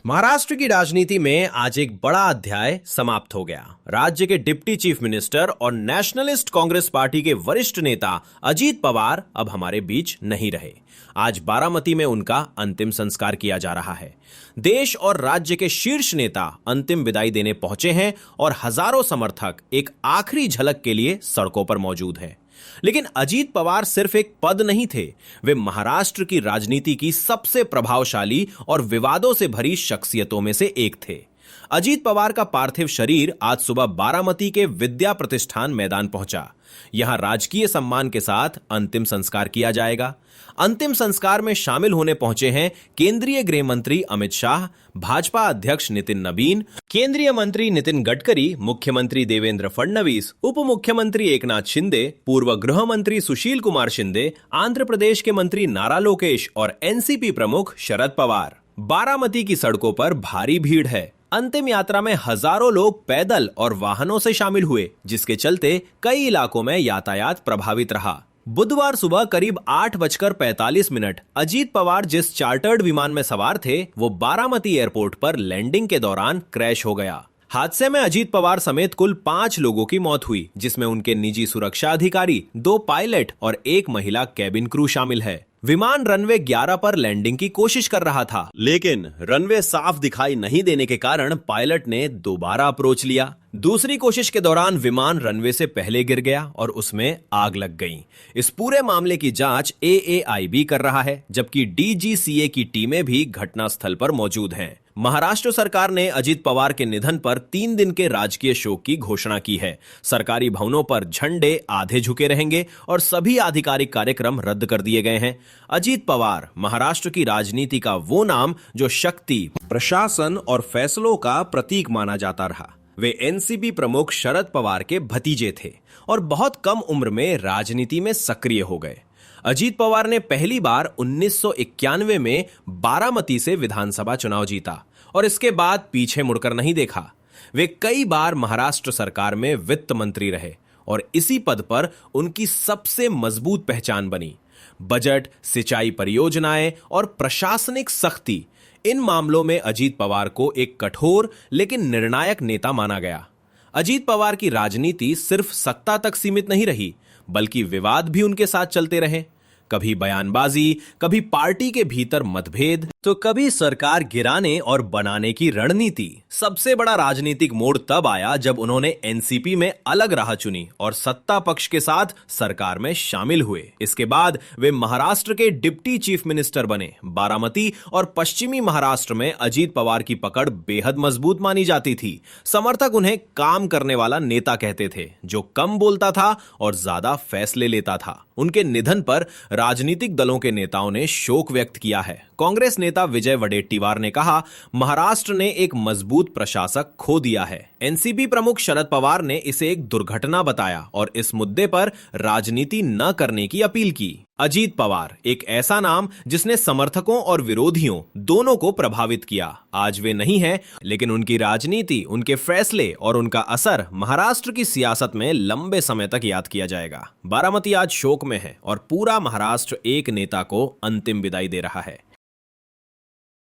महाराष्ट्र की राजनीति में आज एक बड़ा अध्याय समाप्त हो गया। राज्य के डिप्टी चीफ मिनिस्टर और नेशनलिस्ट कांग्रेस पार्टी के वरिष्ठ नेता अजीत पवार अब हमारे बीच नहीं रहे। आज बारामती में उनका अंतिम संस्कार किया जा रहा है। देश और राज्य के शीर्ष नेता अंतिम विदाई देने पहुंचे हैं और हजारों समर्थक एक आखिरी झलक के लिए सड़कों पर मौजूद हैं। लेकिन अजीत पवार सिर्फ एक पद नहीं थे, वे महाराष्ट्र की राजनीति की सबसे प्रभावशाली और विवादों से भरी शख्सियतों में से एक थे। अजीत पवार का पार्थिव शरीर आज सुबह बारामती के विद्या प्रतिष्ठान मैदान पहुंचा। यहां राजकीय सम्मान के साथ अंतिम संस्कार किया जाएगा। अंतिम संस्कार में शामिल होने पहुंचे हैं केंद्रीय गृह मंत्री अमित शाह, भाजपा अध्यक्ष नितिन नबीन, केंद्रीय मंत्री नितिन गडकरी, मुख्यमंत्री देवेंद्र फडणवीस, उप मुख्यमंत्री एकनाथ शिंदे, पूर्व गृह मंत्री सुशील कुमार शिंदे, आंध्र प्रदेश के मंत्री नारा लोकेश और एनसीपी प्रमुख शरद पवार। बारामती की सड़कों पर भारी भीड़ है। अंतिम यात्रा में हजारों लोग पैदल और वाहनों से शामिल हुए, जिसके चलते कई इलाकों में यातायात प्रभावित रहा। बुधवार सुबह करीब 8:45 अजीत पवार जिस चार्टर्ड विमान में सवार थे, वो बारामती एयरपोर्ट पर लैंडिंग के दौरान क्रैश हो गया। हादसे में अजीत पवार समेत कुल 5 लोगों की मौत हुई, जिसमें उनके निजी सुरक्षा अधिकारी, 2 पायलट और 1 महिला कैबिन क्रू शामिल है। विमान रनवे 11 पर लैंडिंग की कोशिश कर रहा था, लेकिन रनवे साफ दिखाई नहीं देने के कारण पायलट ने दोबारा अप्रोच लिया। दूसरी कोशिश के दौरान विमान रनवे से पहले गिर गया और उसमें आग लग गई। इस पूरे मामले की जांच AAIB कर रहा है, जबकि DGCA की टीमें भी घटनास्थल पर मौजूद हैं। महाराष्ट्र सरकार ने अजीत पवार के निधन पर 3 दिन के राजकीय शोक की घोषणा की है। सरकारी भवनों पर झंडे आधे झुके रहेंगे और सभी आधिकारिक कार्यक्रम रद्द कर दिए गए हैं। अजीत पवार महाराष्ट्र की राजनीति का वो नाम जो शक्ति, प्रशासन और फैसलों का प्रतीक माना जाता रहा। वे एनसीपी प्रमुख शरद पवार के भतीजे थे और बहुत कम उम्र में राजनीति में सक्रिय हो गए। अजीत पवार ने पहली बार 1991 में बारामती से विधानसभा चुनाव जीता और इसके बाद पीछे मुड़कर नहीं देखा। वे कई बार महाराष्ट्र सरकार में वित्त मंत्री रहे और इसी पद पर उनकी सबसे मजबूत पहचान बनी। बजट, सिंचाई परियोजनाएं और प्रशासनिक सख्ती, इन मामलों में अजीत पवार को एक कठोर लेकिन निर्णायक नेता माना गया। अजीत पवार की राजनीति सिर्फ सत्ता तक सीमित नहीं रही, बल्कि विवाद भी उनके साथ चलते रहे। कभी बयानबाजी, कभी पार्टी के भीतर मतभेद, तो कभी सरकार गिराने और बनाने की रणनीति। सबसे बड़ा राजनीतिक मोड़ तब आया जब उन्होंने एनसीपी में अलग राह चुनी और सत्ता पक्ष के साथ सरकार में शामिल हुए। इसके बाद वे महाराष्ट्र के डिप्टी चीफ मिनिस्टर बने। बारामती और पश्चिमी महाराष्ट्र में अजीत पवार की पकड़ बेहद मजबूत मानी जाती थी। समर्थक उन्हें काम करने वाला नेता कहते थे, जो कम बोलता था और ज्यादा फैसले लेता था। उनके निधन पर राजनीतिक दलों के नेताओं ने शोक व्यक्त किया है। कांग्रेस नेता विजय वडेट्टीवार ने कहा, महाराष्ट्र ने एक मजबूत प्रशासक खो दिया है। एनसीपी प्रमुख शरद पवार ने इसे एक दुर्घटना बताया और इस मुद्दे पर राजनीति न करने की अपील की। अजीत पवार एक ऐसा नाम जिसने समर्थकों और विरोधियों दोनों को प्रभावित किया। आज वे नहीं हैं, लेकिन उनकी राजनीति, उनके फैसले और उनका असर महाराष्ट्र की सियासत में लंबे समय तक याद किया जाएगा। बारामती आज शोक में है और पूरा महाराष्ट्र एक नेता को अंतिम विदाई दे रहा है।